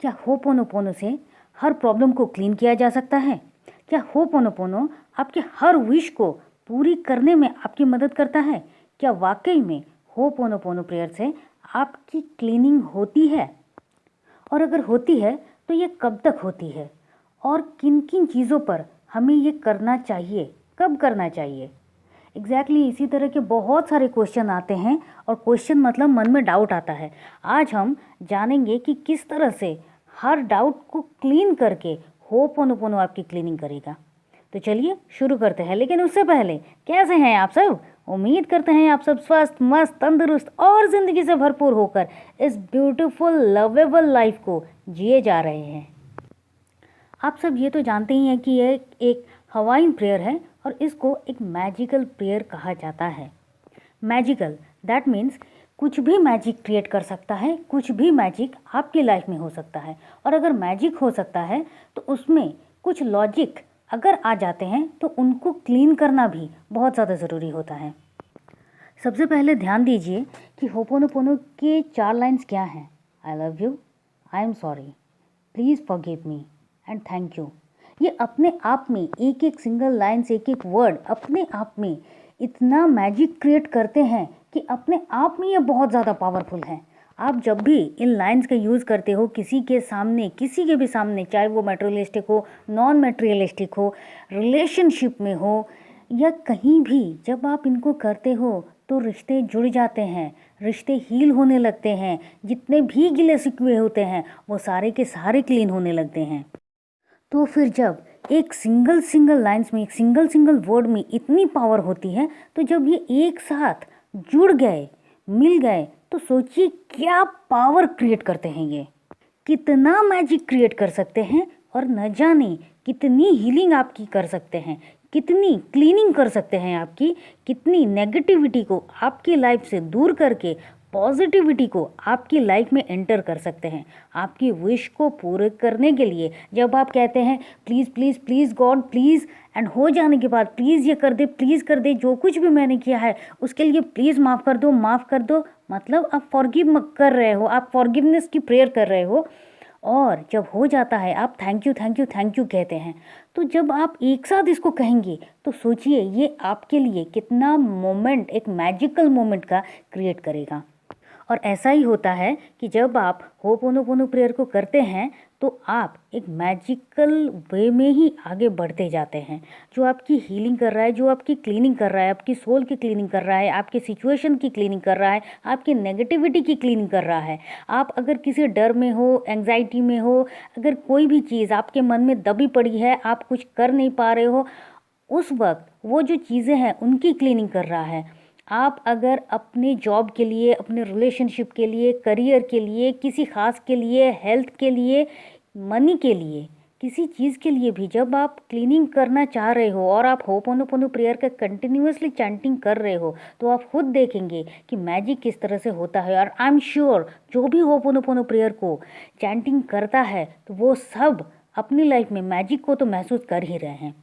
क्या होपोनोपोनो से हर प्रॉब्लम को क्लीन किया जा सकता है? क्या होपोनोपोनो आपके हर विश को पूरी करने में आपकी मदद करता है? क्या वाकई में होपोनोपोनो प्रेयर से आपकी क्लीनिंग होती है? और अगर होती है तो ये कब तक होती है और किन किन चीज़ों पर हमें ये करना चाहिए, कब करना चाहिए? एग्जैक्टली इसी तरह के बहुत सारे क्वेश्चन आते हैं और क्वेश्चन मतलब मन में डाउट आता है। आज हम जानेंगे कि किस तरह से हर डाउट को क्लीन करके होपोनोपोनो आपकी क्लीनिंग करेगा। तो चलिए शुरू करते हैं, लेकिन उससे पहले कैसे हैं आप सब? उम्मीद करते हैं आप सब स्वस्थ, मस्त, तंदुरुस्त और ज़िंदगी से भरपूर होकर इस ब्यूटीफुल लवेबल लाइफ को जिए जा रहे हैं। आप सब ये तो जानते ही हैं कि यह एक हवाइन प्रेयर है और इसको एक मैजिकल प्रेयर कहा जाता है। मैजिकल दैट मीन्स कुछ भी मैजिक क्रिएट कर सकता है, कुछ भी मैजिक आपकी लाइफ में हो सकता है। और अगर मैजिक हो सकता है तो उसमें कुछ लॉजिक अगर आ जाते हैं तो उनको क्लीन करना भी बहुत ज़्यादा ज़रूरी होता है। सबसे पहले ध्यान दीजिए कि होपोनोपोनो के 4 लाइन्स क्या हैं। I love you, I am sorry, please forgive me and thank you. ये अपने आप में एक एक सिंगल लाइन्स, एक एक वर्ड अपने आप में इतना मैजिक क्रिएट करते हैं कि अपने आप में ये बहुत ज़्यादा पावरफुल हैं। आप जब भी इन लाइन्स का यूज़ करते हो किसी के सामने, किसी के भी सामने, चाहे वो मटेरियलिस्टिक हो, नॉन मटेरियलिस्टिक हो, रिलेशनशिप में हो या कहीं भी, जब आप इनको करते हो तो रिश्ते जुड़ जाते हैं, रिश्ते हील होने लगते हैं। जितने भी गिले शिकवे होते हैं वो सारे के सारे क्लीन होने लगते हैं। तो फिर जब एक सिंगल लाइन्स में, एक सिंगल वर्ड में इतनी पावर होती है, तो जब ये एक साथ जुड़ गए, मिल गए, तो सोचिए क्या पावर क्रिएट करते हैं ये, कितना मैजिक क्रिएट कर सकते हैं और न जाने कितनी हीलिंग आपकी कर सकते हैं, कितनी क्लीनिंग कर सकते हैं आपकी, कितनी नेगेटिविटी को आपकी लाइफ से दूर करके पॉजिटिविटी को आपकी लाइफ में एंटर कर सकते हैं। आपकी विश को पूरे करने के लिए जब आप कहते हैं please please please God please, and हो जाने के बाद प्लीज़ ये कर दे, प्लीज़ कर दे, जो कुछ भी मैंने किया है उसके लिए प्लीज़ माफ़ कर दो, माफ़ कर दो, मतलब आप फॉरगिव कर रहे हो, आप फॉरगिवनेस की प्रेयर कर रहे हो। और जब हो जाता है आप thank you thank you thank you कहते हैं। तो जब आप एक साथ इसको कहेंगे तो सोचिए ये आपके लिए कितना मोमेंट, एक मैजिकल मोमेंट का क्रिएट करेगा। और ऐसा ही होता है कि जब आप होपोनोपोनो प्रेयर को करते हैं तो आप एक मैजिकल वे में ही आगे बढ़ते जाते हैं, जो आपकी हीलिंग कर रहा है, जो आपकी क्लीनिंग कर रहा है, आपकी सोल की क्लीनिंग कर रहा है, आपकी सिचुएशन की क्लीनिंग कर रहा है, आपकी नेगेटिविटी की क्लीनिंग कर रहा है। आप अगर किसी डर में हो, एंग्जाइटी में हो, अगर कोई भी चीज़ आपके मन में दबी पड़ी है, आप कुछ कर नहीं पा रहे हो, उस वक्त वो जो चीज़ें हैं उनकी क्लीनिंग कर रहा है। आप अगर अपने जॉब के लिए, अपने रिलेशनशिप के लिए, करियर के लिए, किसी खास के लिए, हेल्थ के लिए, मनी के लिए, किसी चीज़ के लिए भी जब आप क्लीनिंग करना चाह रहे हो और आप होपोनोपोनो प्रेयर का कंटिन्यूअसली चैंटिंग कर रहे हो तो आप खुद देखेंगे कि मैजिक किस तरह से होता है। और आई एम श्योर जो भी होपोनोपोनो प्रेयर को चैंटिंग करता है तो वो सब अपनी लाइफ में मैजिक को तो महसूस कर ही रहे हैं।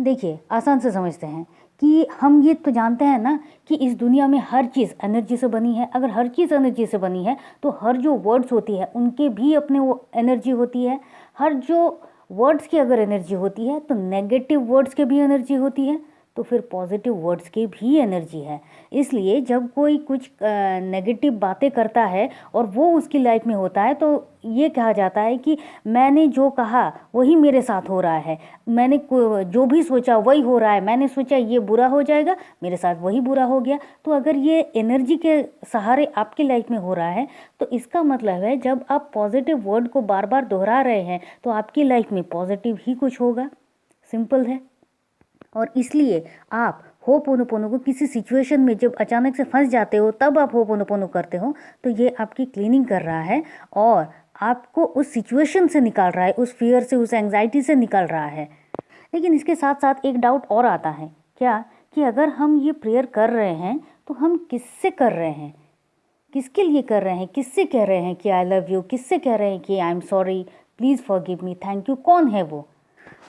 देखिए आसान से समझते हैं कि हम ये तो जानते हैं ना कि इस दुनिया में हर चीज़ एनर्जी से बनी है। अगर हर चीज़ एनर्जी से बनी है तो हर जो वर्ड्स होती है उनके भी अपने वो एनर्जी होती है। हर जो वर्ड्स की अगर एनर्जी होती है तो नेगेटिव वर्ड्स के भी एनर्जी होती है, तो फिर पॉजिटिव वर्ड्स की भी एनर्जी है। इसलिए जब कोई कुछ नेगेटिव बातें करता है और वो उसकी लाइफ में होता है तो ये कहा जाता है कि मैंने जो कहा वही मेरे साथ हो रहा है, मैंने जो भी सोचा वही हो रहा है, मैंने सोचा ये बुरा हो जाएगा, मेरे साथ वही बुरा हो गया। तो अगर ये एनर्जी के सहारे आपकी लाइफ में हो रहा है तो इसका मतलब है जब आप पॉजिटिव वर्ड को बार बार दोहरा रहे हैं तो आपकी लाइफ में पॉजिटिव ही कुछ होगा। सिंपल है। और इसलिए आप होपोनोपोनो को किसी सिचुएशन में जब अचानक से फंस जाते हो तब आप होपोनोपोनो करते हो तो ये आपकी क्लीनिंग कर रहा है और आपको उस सिचुएशन से निकाल रहा है, उस फियर से, उस एंग्जाइटी से निकाल रहा है। लेकिन इसके साथ साथ एक डाउट और आता है, क्या कि अगर हम ये प्रेयर कर रहे हैं तो हम किससे कर रहे हैं, किसके लिए कर रहे हैं, किससे कह रहे हैं कि आई लव यू, किससे कह रहे हैं कि I am sorry, please forgive me, thank you, कौन है वो?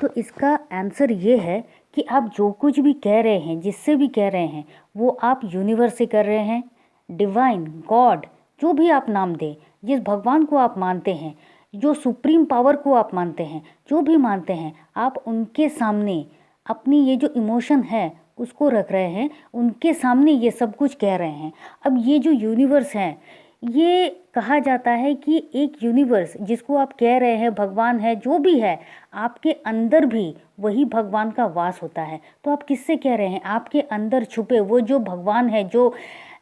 तो इसका आंसर ये है कि आप जो कुछ भी कह रहे हैं, जिससे भी कह रहे हैं, वो आप यूनिवर्स से कर रहे हैं, डिवाइन, गॉड, जो भी आप नाम दें, जिस भगवान को आप मानते हैं, जो सुप्रीम पावर को आप मानते हैं, जो भी मानते हैं, आप उनके सामने अपनी ये जो इमोशन है उसको रख रहे हैं, उनके सामने ये सब कुछ कह रहे हैं। अब ये जो यूनिवर्स है, ये कहा जाता है कि एक यूनिवर्स जिसको आप कह रहे हैं भगवान है, जो भी है, आपके अंदर भी वही भगवान का वास होता है। तो आप किससे कह रहे हैं? आपके अंदर छुपे वो जो भगवान है,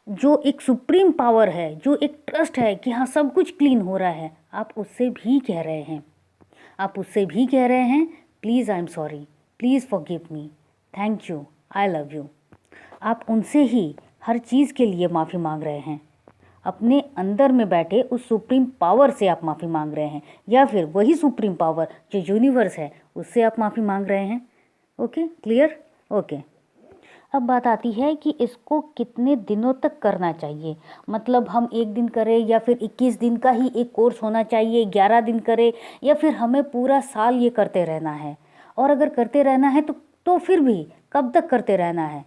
जो एक सुप्रीम पावर है, जो एक ट्रस्ट है कि हाँ सब कुछ क्लीन हो रहा है, आप उससे भी कह रहे हैं। आप उससे भी कह रहे हैं please I am sorry, please forgive me, thank you, I love you. आप उनसे ही हर चीज़ के लिए माफ़ी मांग रहे हैं। अपने अंदर में बैठे उस सुप्रीम पावर से आप माफ़ी मांग रहे हैं, या फिर वही सुप्रीम पावर जो यूनिवर्स है उससे आप माफ़ी मांग रहे हैं। Okay, clear? ओके। अब बात आती है कि इसको कितने दिनों तक करना चाहिए। मतलब हम एक दिन करें या फिर 21 दिन का ही एक कोर्स होना चाहिए, 11 दिन करें, या फिर हमें पूरा साल ये करते रहना है। और अगर करते रहना है तो फिर भी कब तक करते रहना है?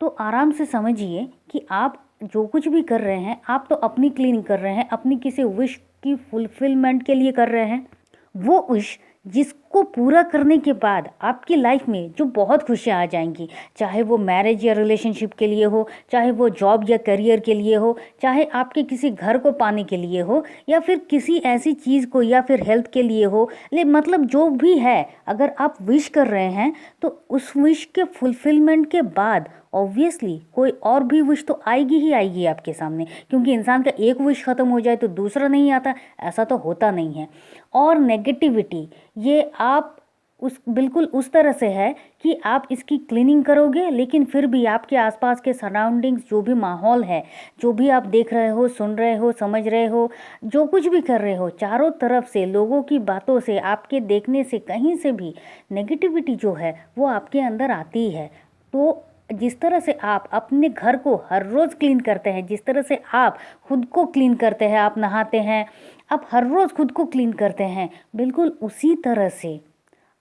तो आराम से समझिए कि आप जो कुछ भी कर रहे हैं, आप तो अपनी क्लीनिंग कर रहे हैं, अपनी किसी विश की फुलफिलमेंट के लिए कर रहे हैं। वो विश जिसको पूरा करने के बाद आपकी लाइफ में जो बहुत खुशियाँ आ जाएंगी, चाहे वो मैरिज या रिलेशनशिप के लिए हो, चाहे वो जॉब या करियर के लिए हो, चाहे आपके किसी घर को पाने के लिए हो, या फिर किसी ऐसी चीज़ को, या फिर हेल्थ के लिए हो, मतलब जो भी है, अगर आप विश कर रहे हैं तो उस विश के फुलफिलमेंट के बाद ऑब्वियसली कोई और भी विश तो आएगी ही आएगी आपके सामने, क्योंकि इंसान का एक विश ख़त्म हो जाए तो दूसरा नहीं आता, ऐसा तो होता नहीं है। और नेगेटिविटी ये आप बिल्कुल उस तरह से है कि आप इसकी क्लीनिंग करोगे, लेकिन फिर भी आपके आसपास के सराउंडिंग्स, जो भी माहौल है, जो भी आप देख रहे हो, सुन रहे हो, समझ रहे हो, जो कुछ भी कर रहे हो, चारों तरफ से लोगों की बातों से, आपके देखने से, कहीं से भी नेगेटिविटी जो है वो आपके अंदर आती है। तो जिस तरह से आप अपने घर को हर रोज़ क्लीन करते हैं, जिस तरह से आप खुद को क्लीन करते हैं, आप नहाते हैं, आप हर रोज़ खुद को क्लीन करते हैं, बिल्कुल उसी तरह से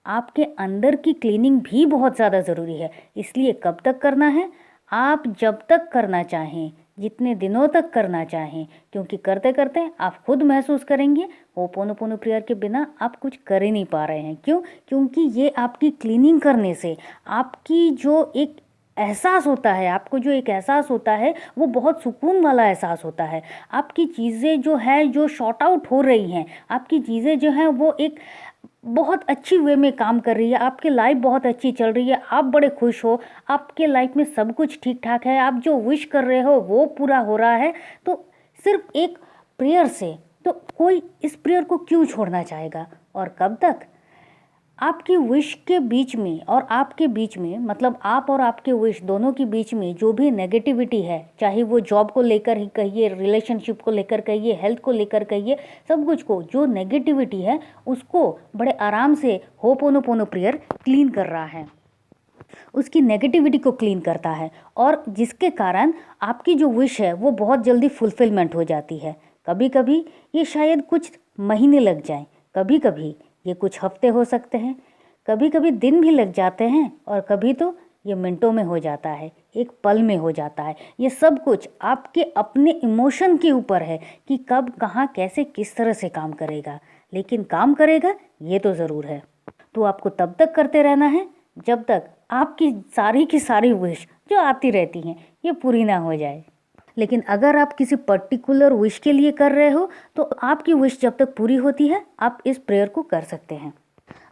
आपके अंदर की क्लीनिंग भी बहुत ज़्यादा ज़रूरी है। इसलिए कब तक करना है? आप जब तक करना चाहें, जितने दिनों तक करना चाहें, क्योंकि करते करते आप खुद महसूस करेंगे होपोनोपोनो प्रेयर के बिना आप कुछ कर ही नहीं पा रहे हैं। क्यों? क्योंकि ये आपकी क्लीनिंग करने से आपकी जो एक एहसास होता है, आपको जो एक एहसास होता है वो बहुत सुकून वाला एहसास होता है। आपकी चीज़ें जो है, जो शॉर्ट आउट हो रही हैं, आपकी चीज़ें जो हैं वो एक बहुत अच्छी वे में काम कर रही है, आपकी लाइफ बहुत अच्छी चल रही है, आप बड़े खुश हो, आपके लाइफ में सब कुछ ठीक ठाक है, आप जो विश कर रहे हो वो पूरा हो रहा है। तो सिर्फ एक प्रेयर से तो कोई इस प्रेयर को क्यों छोड़ना चाहेगा? और कब तक? आपकी विश के बीच में और आपके बीच में, मतलब आप और आपके विश दोनों के बीच में जो भी नेगेटिविटी है, चाहे वो जॉब को लेकर ही कहिए, रिलेशनशिप को लेकर कहिए, हेल्थ को लेकर कहिए, सब कुछ को जो नेगेटिविटी है उसको बड़े आराम से होपोनोपोनो प्रेयर क्लीन कर रहा है, उसकी नेगेटिविटी को क्लीन करता है, और जिसके कारण आपकी जो विश है वो बहुत जल्दी फुलफिलमेंट हो जाती है। कभी कभी ये शायद कुछ महीने लग जाएं, कभी कभी ये कुछ हफ्ते हो सकते हैं, कभी कभी दिन भी लग जाते हैं, और कभी तो ये मिनटों में हो जाता है, एक पल में हो जाता है। ये सब कुछ आपके अपने इमोशन के ऊपर है कि कब, कहाँ, कैसे, किस तरह से काम करेगा, लेकिन काम करेगा ये तो ज़रूर है। तो आपको तब तक करते रहना है जब तक आपकी सारी की सारी विश जो आती रहती हैं ये पूरी ना हो जाए। लेकिन अगर आप किसी पर्टिकुलर विश के लिए कर रहे हो तो आपकी विश जब तक पूरी होती है आप इस प्रेयर को कर सकते हैं।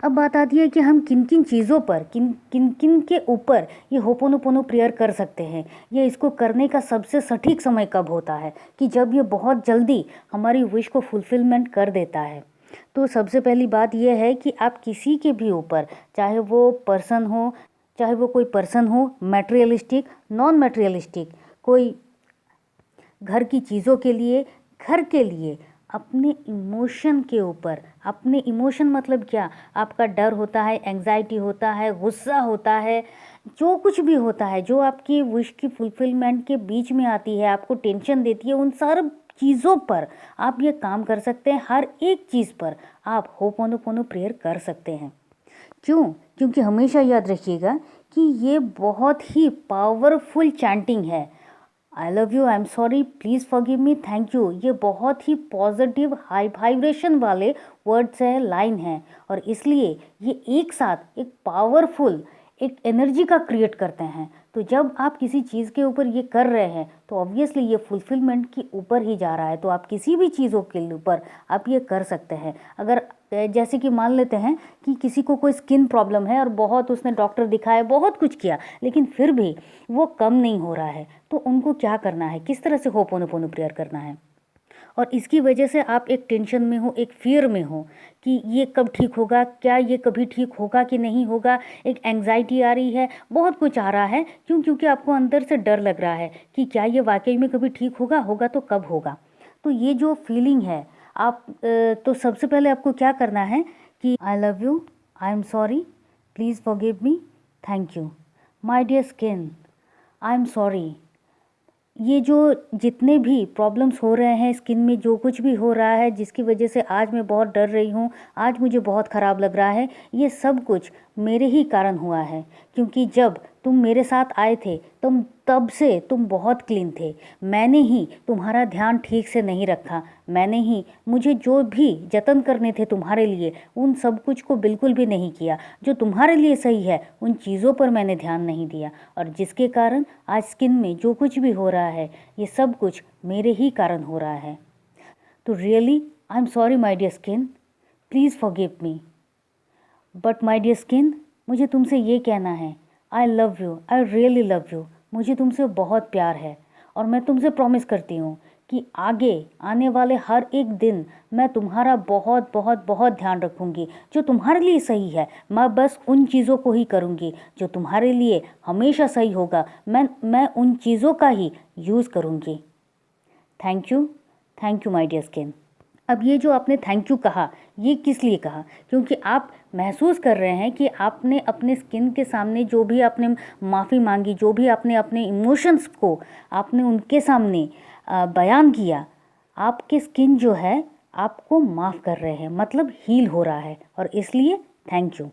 अब बात आती है कि हम किन किन चीज़ों पर, किन किन के ऊपर ये होपोनोपोनो प्रेयर कर सकते हैं, या इसको करने का सबसे सटीक समय कब होता है कि जब ये बहुत जल्दी हमारी विश को फुलफिलमेंट कर देता है। तो सबसे पहली बात यह है कि आप किसी के भी ऊपर, चाहे वो पर्सन हो, चाहे वो कोई पर्सन हो, मटेरियलिस्टिक, नॉन मटेरियलिस्टिक, कोई घर की चीज़ों के लिए, घर के लिए, अपने इमोशन के ऊपर, अपने इमोशन मतलब क्या, आपका डर होता है, एंग्जाइटी होता है, गुस्सा होता है, जो कुछ भी होता है जो आपकी विश की फुलफिलमेंट के बीच में आती है, आपको टेंशन देती है, उन सारी चीज़ों पर आप ये काम कर सकते हैं। हर एक चीज़ पर आप होपोनोपोनो प्रेयर कर सकते हैं। क्यों? क्योंकि हमेशा याद रखिएगा कि ये बहुत ही पावरफुल चैंटिंग है। I love you, I am sorry, please forgive me, thank you. ये बहुत ही पॉजिटिव हाई वाइब्रेशन वाले वर्ड्स हैं, लाइन हैं, और इसलिए ये एक साथ एक पावरफुल एक एनर्जी का क्रिएट करते हैं। तो जब आप किसी चीज़ के ऊपर ये कर रहे हैं तो ऑब्वियसली ये फुलफिलमेंट के ऊपर ही जा रहा है। तो आप किसी भी चीज़ों के ऊपर आप ये कर सकते हैं। अगर जैसे कि मान लेते हैं कि किसी को कोई स्किन प्रॉब्लम है और बहुत उसने डॉक्टर दिखाया, बहुत कुछ किया, लेकिन फिर भी वो कम नहीं हो रहा है, तो उनको क्या करना है, किस तरह से होपोनोपोनो प्रेयर करना है। और इसकी वजह से आप एक टेंशन में हो, एक फियर में हो कि ये कब ठीक होगा, क्या ये कभी ठीक होगा कि नहीं होगा, एक एंग्जाइटी आ रही है, बहुत कुछ आ रहा है। क्योंकि आपको अंदर से डर लग रहा है कि क्या ये वाकई में कभी ठीक होगा, होगा तो कब होगा। तो ये जो फीलिंग है आप तो सबसे पहले आपको क्या करना है कि I love you, I am sorry, please forgive me, thank you, my dear skin, I am sorry. ये जो जितने भी प्रॉब्लम्स हो रहे हैं स्किन में, जो कुछ भी हो रहा है जिसकी वजह से आज मैं बहुत डर रही हूँ, आज मुझे बहुत ख़राब लग रहा है, ये सब कुछ मेरे ही कारण हुआ है। क्योंकि जब तुम मेरे साथ आए थे तब से तुम बहुत क्लीन थे। मैंने ही तुम्हारा ध्यान ठीक से नहीं रखा, मैंने ही मुझे जो भी जतन करने थे तुम्हारे लिए उन सब कुछ को बिल्कुल भी नहीं किया। जो तुम्हारे लिए सही है उन चीज़ों पर मैंने ध्यान नहीं दिया, और जिसके कारण आज स्किन में जो कुछ भी हो रहा है ये सब कुछ मेरे ही कारण हो रहा है। तो really I am sorry my dear skin, please forgive me. But my dear skin, मुझे तुमसे ये कहना है, I love you, I really love you. मुझे तुमसे बहुत प्यार है, और मैं तुमसे प्रॉमिस करती हूँ कि आगे आने वाले हर एक दिन मैं तुम्हारा बहुत बहुत बहुत ध्यान रखूँगी। जो तुम्हारे लिए सही है मैं बस उन चीज़ों को ही करूँगी, जो तुम्हारे लिए हमेशा सही होगा मैं उन चीज़ों का ही यूज़ करूँगी। Thank you my dear skin. अब ये जो आपने थैंक यू कहा, ये किस लिए कहा? क्योंकि आप महसूस कर रहे हैं कि आपने अपने स्किन के सामने जो भी आपने माफ़ी मांगी, जो भी आपने अपने इमोशंस को आपने उनके सामने बयान किया, आपके स्किन जो है आपको माफ़ कर रहे हैं, मतलब हील हो रहा है, और इसलिए थैंक यू।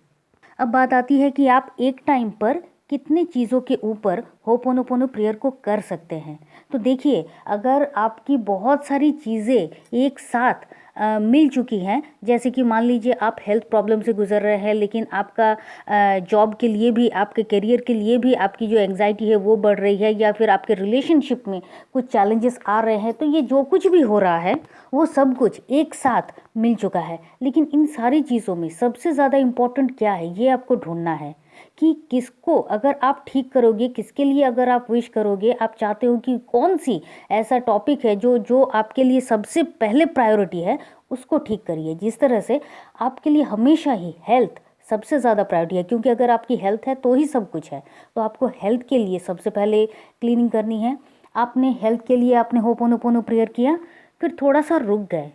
अब बात आती है कि आप एक टाइम पर कितने चीज़ों के ऊपर होपोनोपोनो प्रेयर को कर सकते हैं। तो देखिए, अगर आपकी बहुत सारी चीज़ें एक साथ मिल चुकी हैं, जैसे कि मान लीजिए आप हेल्थ प्रॉब्लम से गुजर रहे हैं, लेकिन आपका जॉब के लिए भी, आपके करियर के लिए भी आपकी जो एंग्जाइटी है वो बढ़ रही है, या फिर आपके रिलेशनशिप में कुछ चैलेंजेस आ रहे हैं, तो ये जो कुछ भी हो रहा है वो सब कुछ एक साथ मिल चुका है। लेकिन इन सारी चीज़ों में सबसे ज़्यादा इम्पोर्टेंट क्या है, ये आपको ढूंढना है कि किसको अगर आप ठीक करोगे, किसके लिए अगर आप विश करोगे, आप चाहते हो कि कौन सी ऐसा टॉपिक है जो आपके लिए सबसे पहले प्रायोरिटी है, उसको ठीक करिए। जिस तरह से आपके लिए हमेशा ही हेल्थ सबसे ज़्यादा प्रायोरिटी है, क्योंकि अगर आपकी हेल्थ है तो ही सब कुछ है। तो आपको हेल्थ के लिए सबसे पहले क्लीनिंग करनी है। आपने हेल्थ के लिए आपने होपोनोपोनो प्रेयर किया, फिर थोड़ा सा रुक गए,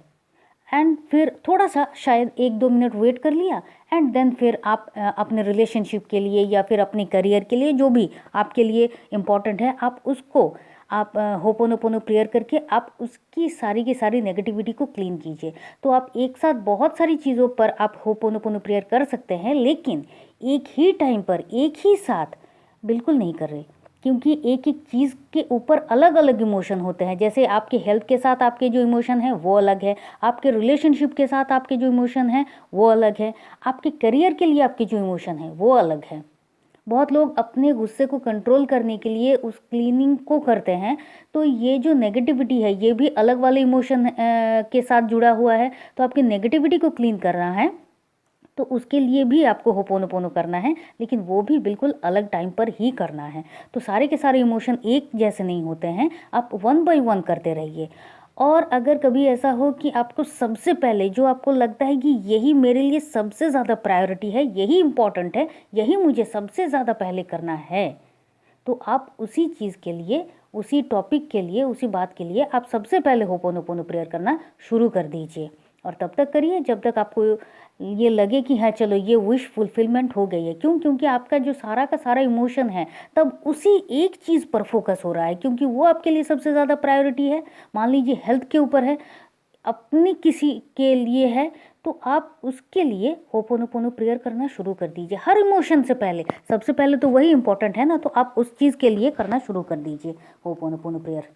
एंड फिर थोड़ा सा शायद 1-2 मिनट वेट कर लिया, एंड देन फिर आप अपने रिलेशनशिप के लिए या फिर अपने करियर के लिए, जो भी आपके लिए इम्पॉर्टेंट है, आप उसको आप होपोनोपोनो प्रेयर करके आप उसकी सारी की सारी नेगेटिविटी को क्लीन कीजिए। तो आप एक साथ बहुत सारी चीज़ों पर आप होपोनोपोनो प्रेयर कर सकते हैं, लेकिन एक ही टाइम पर एक ही साथ बिल्कुल नहीं कर रहे, क्योंकि एक एक चीज़ के ऊपर अलग अलग इमोशन होते हैं। जैसे आपके हेल्थ के साथ आपके जो इमोशन है वो अलग है, आपके रिलेशनशिप के साथ आपके जो इमोशन है वो अलग है, आपके करियर के लिए आपके जो इमोशन है वो अलग है। बहुत लोग अपने गुस्से को कंट्रोल करने के लिए उस क्लीनिंग को करते हैं, तो ये जो नेगेटिविटी है ये भी अलग वाले इमोशन के साथ जुड़ा हुआ है। तो आपकी नेगेटिविटी को क्लीन करना है तो उसके लिए भी आपको होपोनोपोनो करना है, लेकिन वो भी बिल्कुल अलग टाइम पर ही करना है। तो सारे के सारे इमोशन एक जैसे नहीं होते हैं, आप 1 बाय 1 करते रहिए। और अगर कभी ऐसा हो कि आपको सबसे पहले जो आपको लगता है कि यही मेरे लिए सबसे ज़्यादा प्रायोरिटी है, यही इम्पॉर्टेंट है, यही मुझे सबसे ज़्यादा पहले करना है, तो आप उसी चीज़ के लिए, उसी टॉपिक के लिए, उसी बात के लिए आप सबसे पहले होपोनोपोनो प्रेयर करना शुरू कर दीजिए। और तब तक करिए जब तक आपको ये लगे कि हाँ चलो ये विश फुलफिलमेंट हो गई है। क्यों? क्योंकि आपका जो सारा का सारा इमोशन है तब उसी एक चीज़ पर फोकस हो रहा है, क्योंकि वो आपके लिए सबसे ज़्यादा प्रायोरिटी है। मान लीजिए हेल्थ के ऊपर है, अपनी किसी के लिए है तो आप उसके लिए होपोनोपोनो प्रेयर करना शुरू कर दीजिए। हर इमोशन से पहले, सबसे पहले तो वही इम्पोर्टेंट है ना, तो आप उस चीज़ के लिए करना शुरू कर दीजिए होपोनोपोनो प्रेयर।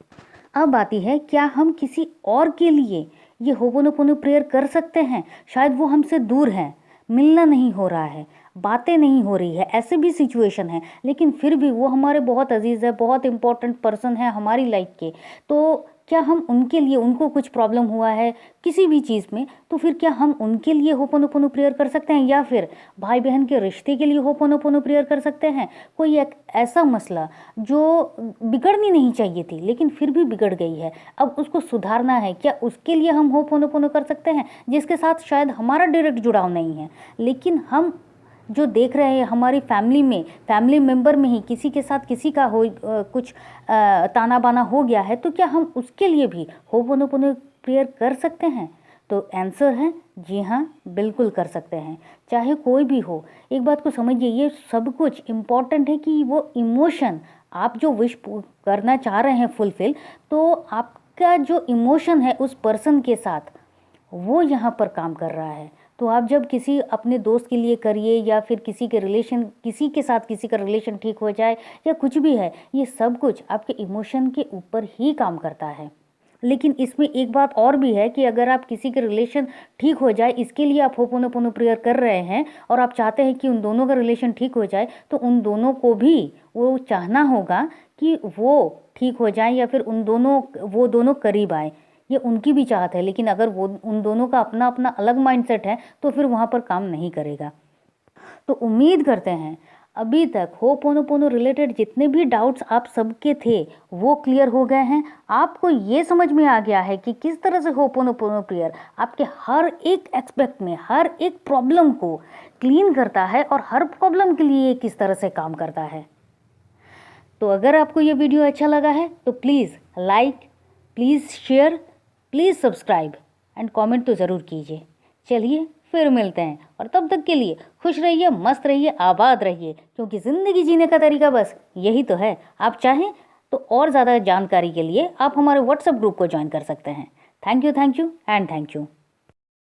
अब आती है, क्या हम किसी और के लिए ये होपोनोपोनो प्रेयर कर सकते हैं? शायद वो हमसे दूर हैं, मिलना नहीं हो रहा है, बातें नहीं हो रही है, ऐसे भी सिचुएशन है, लेकिन फिर भी वो हमारे बहुत अजीज़ है, बहुत इम्पोर्टेंट पर्सन है हमारी लाइफ के। तो क्या हम उनके लिए, उनको कुछ प्रॉब्लम हुआ है किसी भी चीज़ में, तो फिर क्या हम उनके लिए होपोनोपोनो प्रेयर कर सकते हैं? या फिर भाई बहन के रिश्ते के लिए होपोनोपोनो प्रेयर कर सकते हैं? कोई एक ऐसा मसला जो बिगड़नी नहीं चाहिए थी लेकिन फिर भी बिगड़ गई है, अब उसको सुधारना है, क्या उसके लिए हम होपोनोपोनो कर सकते हैं? जिसके साथ शायद हमारा डायरेक्ट जुड़ाव नहीं है, लेकिन हम जो देख रहे हैं हमारी फैमिली में, फैमिली मेम्बर में ही किसी के साथ किसी का कुछ ताना बाना हो गया है, तो क्या हम उसके लिए भी होपोनोपोनो प्रेयर कर सकते हैं? तो आंसर है जी हाँ, बिल्कुल कर सकते हैं, चाहे कोई भी हो। एक बात को समझिए, ये सब कुछ इम्पॉर्टेंट है कि वो इमोशन आप जो विश करना चाह रहे हैं फुलफिल, तो आपका जो इमोशन है उस पर्सन के साथ वो यहाँ पर काम कर रहा है। तो आप जब किसी अपने दोस्त के लिए करिए या फिर किसी के रिलेशन, किसी के साथ किसी का रिलेशन ठीक हो जाए या कुछ भी है, ये सब कुछ आपके इमोशन के ऊपर ही काम करता है। लेकिन इसमें एक बात और भी है कि अगर आप किसी के रिलेशन ठीक हो जाए, इसके लिए आप होपोनोपोनो प्रेयर कर रहे हैं और आप चाहते हैं कि उन दोनों का रिलेशन ठीक हो जाए, तो उन दोनों को भी वो चाहना होगा कि वो ठीक हो जाए या फिर वो दोनों करीब आए, ये उनकी भी चाहत है। लेकिन अगर वो उन दोनों का अपना अपना अलग माइंडसेट है तो फिर वहाँ पर काम नहीं करेगा। तो उम्मीद करते हैं अभी तक होपोनोपोनो रिलेटेड जितने भी डाउट्स आप सबके थे वो क्लियर हो गए हैं। आपको ये समझ में आ गया है कि किस तरह से होपोनोपोनो प्रेयर आपके हर एक एस्पेक्ट में, हर एक प्रॉब्लम को क्लीन करता है और हर प्रॉब्लम के लिए किस तरह से काम करता है। तो अगर आपको ये वीडियो अच्छा लगा है तो please like, please share, please subscribe and comment तो ज़रूर कीजिए। चलिए फिर मिलते हैं, और तब तक के लिए खुश रहिए, मस्त रहिए, आबाद रहिए, क्योंकि ज़िंदगी जीने का तरीका बस यही तो है। आप चाहें तो और ज़्यादा जानकारी के लिए आप हमारे व्हाट्सएप ग्रुप को ज्वाइन कर सकते हैं। Thank you and thank you.